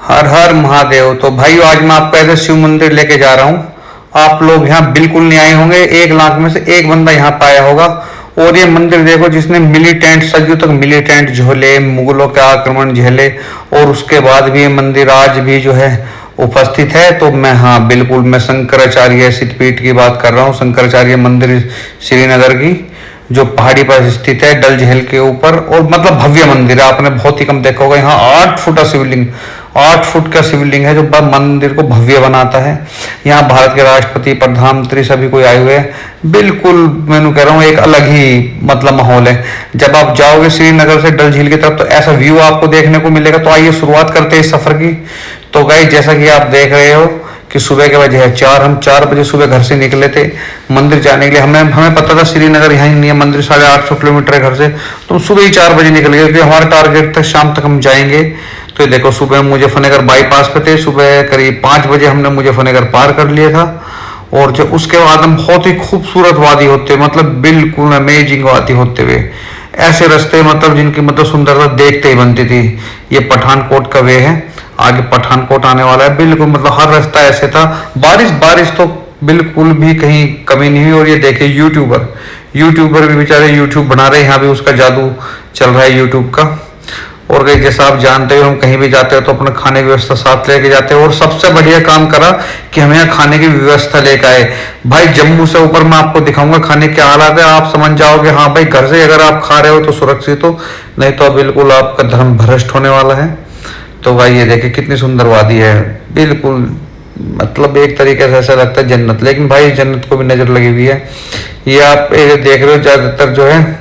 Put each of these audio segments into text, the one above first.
हर हर महादेव। तो भाइयों आज मैं आपको ऐसे शिव मंदिर लेके जा रहा हूँ। आप लोग यहाँ बिल्कुल नहीं आए होंगे, 1 लाख में से एक बंदा यहाँ पाया होगा। और ये मंदिर देखो जिसने मिलिटेंट सदियों तक मिलिटेंट झेले, मुगलों के आक्रमण झेले, और उसके बाद भी ये मंदिर आज भी जो है उपस्थित है। तो मैं हाँ बिल्कुल मैं शंकराचार्य सिद्धपीठ की बात कर रहा हूँ। शंकराचार्य मंदिर श्रीनगर की जो पहाड़ी पर स्थित है डल झील के ऊपर, और मतलब भव्य मंदिर है। आपने बहुत ही कम देखा होगा। यहाँ 8 फुट का शिवलिंग, 8 फुट का शिवलिंग है जो मंदिर को भव्य बनाता है। यहाँ भारत के राष्ट्रपति, प्रधानमंत्री सभी कोई आए हुए हैं। बिल्कुल मैं कह रहा हूँ एक अलग ही मतलब माहौल है। जब आप जाओगे श्रीनगर से डल झील की तरफ तो ऐसा व्यू आपको देखने को मिलेगा। तो आइए शुरुआत करते हैं इस सफर की। तो गाइस जैसा कि आप देख रहे हो कि सुबह के बजे है 4, हम 4 बजे सुबह घर से निकले थे मंदिर जाने के लिए। हमें पता था श्रीनगर यहाँ ही नहीं है, मंदिर 850 किलोमीटर है घर से। तो सुबह ही 4 बजे निकल गए क्योंकि हमारा टारगेट था शाम तक हम जाएंगे। तो देखो सुबह हम मुजफ्फरनगर बाईपास पे थे। सुबह करीब 5 बजे हमने मुजफ्फरनगर पार कर लिया था। और जो उसके बाद हम बहुत ही खूबसूरत वादी होते, मतलब बिल्कुल अमेजिंग वादी होते हुए ऐसे रास्ते मतलब जिनकी मतलब सुंदरता देखते ही बनती थी। ये पठानकोट का वे है, आगे पठानकोट आने वाला है। बिल्कुल मतलब हर रास्ता ऐसे था। बारिश तो बिल्कुल भी कहीं कमी नहीं हुई। और ये देखिए यूट्यूबर भी बेचारे यूट्यूब बना रहे हैं। यहाँ भी उसका जादू चल रहा है यूट्यूब का। और जैसा आप जानते हो हम कहीं भी जाते हो तो अपना खाने की व्यवस्था साथ लेके जाते हैं। और सबसे बढ़िया काम करा कि हम यहाँ खाने की व्यवस्था लेकर आए। भाई जम्मू से ऊपर मैं आपको दिखाऊंगा खाने के हालात है, आप समझ जाओगे हाँ भाई घर से अगर आप खा रहे हो तो सुरक्षित हो, नहीं तो बिल्कुल आपका धर्म भ्रष्ट होने वाला है। तो भाई ये देखिए कितनी सुंदर वादी है, बिल्कुल मतलब एक तरीके से ऐसा लगता है जन्नत। लेकिन भाई जन्नत को भी नजर लगी हुई है। ये आप देख रहे हो ज्यादातर जो है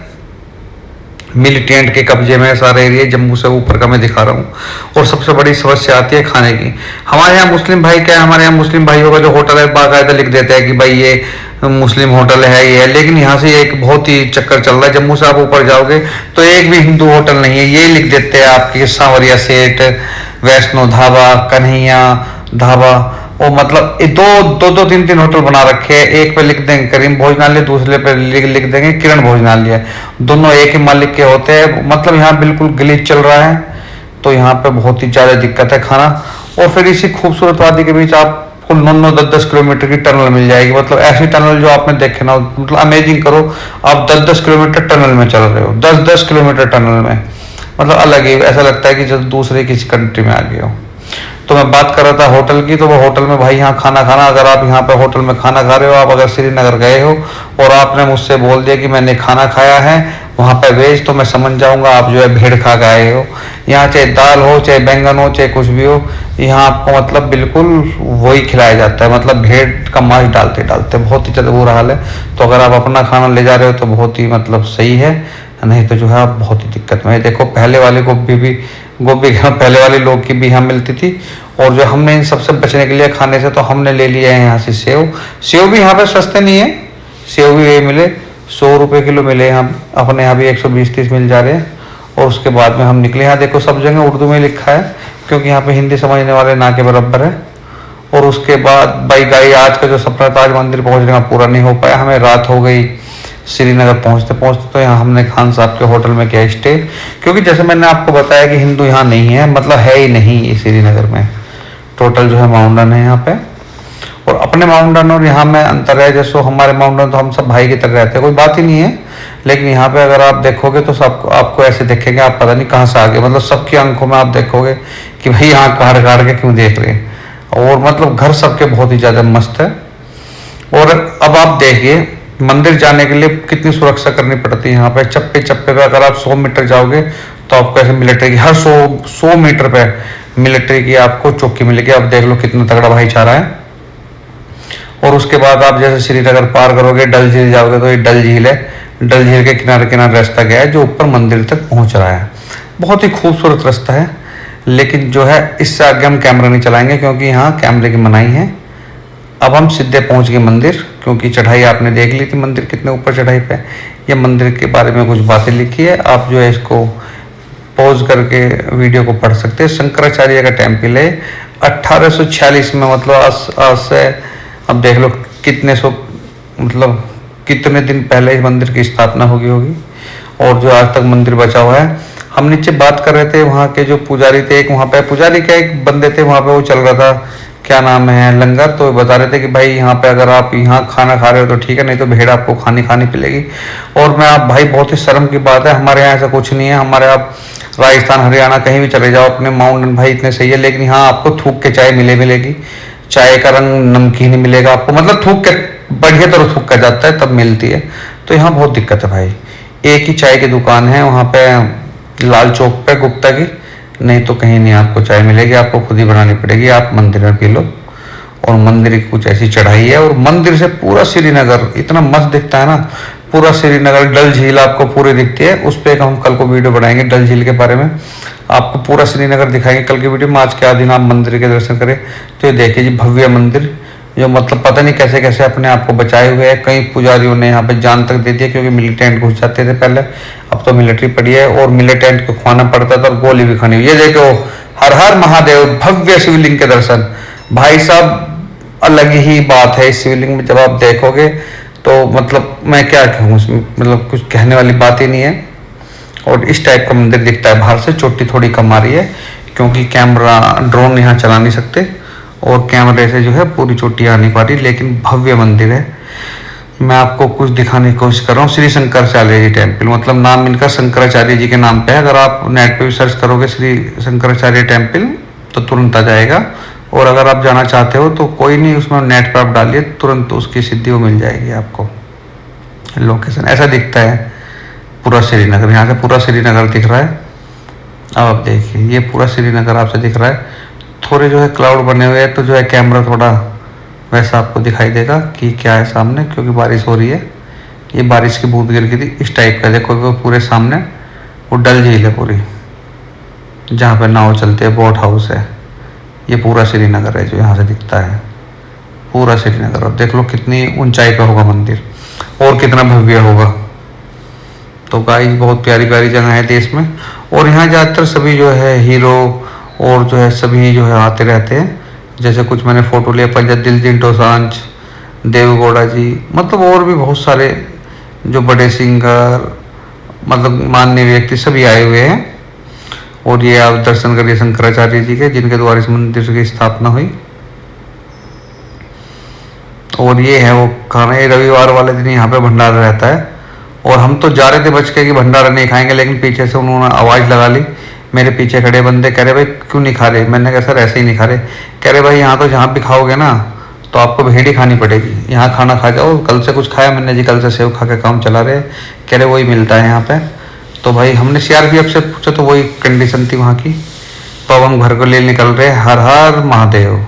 मिलिटेंट के कब्जे में सारे एरिया, जम्मू से ऊपर का मैं दिखा रहा हूँ। और सबसे बड़ी समस्या आती है खाने की। हमारे यहाँ मुस्लिम भाई क्या है, हमारे यहाँ मुस्लिम भाइयों का जो होटल है बाकायदा लिख देते हैं कि भाई ये मुस्लिम होटल है ये है। लेकिन यहाँ से एक बहुत ही चक्कर चल रहा है, जम्मू से आप ऊपर जाओगे तो एक भी हिंदू होटल नहीं है। ये लिख देते हैं आपके सांवरिया सेठ, वैष्णो ढाबा, कन्हैया ढाबा। और मतलब दो तीन होटल बना रखे हैं। एक पे लिख देंगे करीम भोजनालय, दूसरे पे लिख देंगे किरण भोजनालय। दोनों एक ही मालिक के होते हैं। मतलब यहाँ बिल्कुल ग्लिच चल रहा है। तो यहाँ पे बहुत ही ज्यादा दिक्कत है खाना। और फिर इसी खूबसूरत वादी के बीच आपको 9-9, 10-10 किलोमीटर की टनल मिल जाएगी। मतलब ऐसी टनल जो आपने देखे ना, मतलब अमेजिंग करो। आप 10-10 किलोमीटर टनल में चल रहे हो, 10-10 किलोमीटर टनल में, मतलब अलग ही ऐसा लगता है कि जब दूसरे किसी कंट्री में आ गए हो। तो मैं बात कर रहा था होटल की। तो वो होटल में भाई यहाँ खाना अगर आप यहाँ पे होटल में खाना खा रहे हो, आप अगर श्रीनगर गए हो और आपने मुझसे बोल दिया कि मैंने खाना खाया है वहाँ पे वेज, तो मैं समझ जाऊंगा आप जो है भेड़ खा के आए हो। यहाँ चाहे दाल हो, चाहे बैंगन हो, चाहे कुछ भी हो, यहाँ आपको मतलब बिल्कुल वही खिलाया जाता है। मतलब भेड़ का मांस डालते डालते बहुत ही ज़्यादा बुरा हाल है। तो अगर आप अपना खाना ले जा रहे हो तो बहुत ही मतलब सही है, नहीं तो जो है आप बहुत ही दिक्कत में। देखो पहले वाली गोभी पहले वाले लोग की भी यहाँ मिलती थी। और जो हमने इन सबसे बचने के लिए खाने से तो हमने ले लिया है यहाँ से सेव भी यहाँ पे सस्ते नहीं है। सेव भी ये मिले 100 रुपये किलो मिले, हम अपने यहाँ भी 120-130 मिल जा रहे हैं। और उसके बाद में हम निकले। यहाँ देखो सब जगह उर्दू में लिखा है क्योंकि यहाँ पे हिंदी समझने वाले ना के बराबर है। और उसके बाद भाई गाई आज का जो सपना ताज मंदिर पहुँचने का पूरा नहीं हो पाया। हमें रात हो गई श्रीनगर पहुंचते तो यहाँ हमने खान साहब के होटल में किया स्टे। क्योंकि जैसे मैंने आपको बताया कि हिंदू यहाँ नहीं है, मतलब है ही नहीं ये श्रीनगर में। टोटल जो है माउंटेन है यहाँ पे। और अपने माउंटेन और यहाँ में अंतर है। जैसे हमारे माउंटेन तो हम सब भाई की तरह रहते हैं, कोई बात ही नहीं है। लेकिन यहाँ पे अगर आप देखोगे तो सब आपको ऐसे देखेंगे, आप पता नहीं कहाँ से आ गए। मतलब सबकी आंखों में आप देखोगे कि भाई यहाँ काट के क्यों देख रहे हैं। और मतलब घर सबके बहुत ही ज्यादा मस्त है। और अब आप देखिए मंदिर जाने के लिए कितनी सुरक्षा करनी पड़ती है। यहाँ पे चप्पे पे अगर आप 100 मीटर जाओगे तो आपको ऐसे मिलिट्री की हर 100 मीटर पे मिलिट्री की आपको चौकी मिलेगी। आप देख लो कितना तगड़ा भाईचारा है। और उसके बाद आप जैसे श्रीनगर पार करोगे डल झील जाओगे तो ये डल झील है। डल झील के किनारे रास्ता गया है जो ऊपर मंदिर तक पहुंच रहा है। बहुत ही खूबसूरत रास्ता है। लेकिन जो है इससे आगे हम कैमरा नहीं चलाएंगे क्योंकि यहाँ कैमरे की मनाही है। अब हम सीधे पहुंच गए मंदिर, क्योंकि चढ़ाई आपने देख ली थी मंदिर कितने ऊपर चढ़ाई पे। ये मंदिर के बारे में कुछ बातें लिखी है, आप जो है इसको पॉज करके वीडियो को पढ़ सकते हैं। शंकराचार्य का टेम्पल है 1846 में, मतलब आज से अब देख लो कितने दिन पहले इस मंदिर की स्थापना होगी। और जो आज तक मंदिर बचा हुआ है हम नीचे बात कर रहे थे, वहाँ के जो पुजारी थे, एक वहाँ पे पुजारी क्या एक बंदे थे वहाँ पे, वो चल रहा था क्या नाम है लंगर, तो बता रहे थे कि भाई यहाँ पे अगर आप यहाँ खाना खा रहे हो तो ठीक है, नहीं तो भेड़ आपको खानी पिलेगी। और मैं आप भाई बहुत ही शर्म की बात है, हमारे यहाँ ऐसा कुछ नहीं है। हमारे आप राजस्थान हरियाणा कहीं भी चले जाओ अपने माउंटेन भाई इतने सही है, लेकिन यहाँ आपको थूक के चाय मिलेगी। चाय का रंग नमकीन मिलेगा आपको, मतलब थूक के बढ़िया तरह थूक का जाता है तब मिलती है। तो यहाँ बहुत दिक्कत है भाई। एक ही चाय की दुकान है वहाँ पे लाल चौक पे गुप्ता की, नहीं तो कहीं नहीं आपको चाय मिलेगी, आपको खुद ही बनानी पड़ेगी। आप मंदिर में पी लो। और मंदिर की कुछ ऐसी चढ़ाई है, और मंदिर से पूरा श्रीनगर इतना मस्त दिखता है ना, पूरा श्रीनगर, डल झील आपको पूरी दिखती है। उस पर हम कल को वीडियो बनाएंगे डल झील के बारे में, आपको पूरा श्रीनगर दिखाएंगे कल की वीडियो में। आज के दिन आप मंदिर के दर्शन करें तो ये देखिए जी भव्य मंदिर, जो मतलब पता नहीं कैसे कैसे अपने आप को बचाए हुए हैं। कई पुजारियों ने यहाँ पे जान तक दे दिया, क्योंकि मिलिटेंट घुस जाते थे पहले, अब तो मिलिट्री पड़ी है और मिलिटेंट को खुआना पड़ता था और गोली भी खानी। ये देखो हर हर महादेव, भव्य शिवलिंग के दर्शन भाई साहब, अलग ही बात है इस शिवलिंग में। जब आप देखोगे तो मतलब मैं क्या कहूँ उसमें, मतलब कुछ कहने वाली बात ही नहीं है। और इस टाइप का मंदिर दिखता है बाहर से। चोटी थोड़ी कम आ रही है क्योंकि कैमरा ड्रोन यहाँ चला नहीं सकते, और कैमरे से जो है पूरी चोटी आ नहीं पा रही, लेकिन भव्य मंदिर है। मैं आपको कुछ दिखाने की कोशिश कर रहा हूँ। श्री शंकराचार्य जी टेम्पल, मतलब नाम इनका शंकराचार्य जी के नाम पे है। अगर आप नेट पे भी सर्च करोगे श्री शंकराचार्य टेम्पल तो तुरंत आ जाएगा। और अगर आप जाना चाहते हो तो कोई नहीं, उसमें नेट पे आप डालिए तुरंत उसकी सिद्धि वो मिल जाएगी आपको। लोकेशन ऐसा दिखता है पूरा श्रीनगर, यहाँ से पूरा श्रीनगर दिख रहा है। अब आप देखिए ये पूरा श्रीनगर आपसे दिख रहा है। थोड़े जो है क्लाउड बने हुए हैं तो जो है कैमरा थोड़ा वैसा आपको दिखाई देगा कि क्या है सामने, क्योंकि बारिश हो रही है। ये बारिश की बूंद गिर गई थी इस टाइप का। देखो वो पूरे सामने वो डल झील है पूरी, जहाँ पे नाव चलती है, बोट हाउस है। ये पूरा श्रीनगर है जो यहाँ से दिखता है, पूरा श्रीनगर। अब देख लो कितनी ऊंचाई पे होगा मंदिर और कितना भव्य होगा। तो गाइस बहुत प्यारी प्यारी जगह है देश में, और यहाँ ज़्यादातर सभी जो है हीरो और जो है सभी जो है आते रहते हैं। जैसे कुछ मैंने फोटो लिया, पंजाब दिलजीत दोसांझ, देवगौड़ा जी, मतलब और भी बहुत सारे जो बड़े सिंगर, मतलब माननीय व्यक्ति सभी आए हुए हैं। और ये आप दर्शन करिए शंकराचार्य जी के, जिनके द्वारा इस मंदिर की स्थापना हुई। और ये है वो खाना, ये रविवार वाले दिन यहाँ पे भंडारा रहता है। और हम तो जा रहे थे बच के कि भंडारा नहीं खाएंगे, लेकिन पीछे से उन्होंने आवाज़ लगा ली। मेरे पीछे खड़े बंदे कह रहे भाई क्यों नहीं खा रहे, मैंने कहा सर ऐसे ही नहीं खा रहे। कह रहे भाई यहाँ तो जहाँ भी खाओगे ना तो आपको भेड़ ही खानी पड़ेगी, यहाँ खाना खा जाओ। कल से कुछ खाया मैंने जी, कल से सेव खा के काम चला रहे। कह रहे वही मिलता है यहाँ पे। तो भाई हमने सीआरपीएफ से पूछा तो वही कंडीशन थी वहाँ की। तो अब हम घर को ले निकल रहे। हर हर महादेव।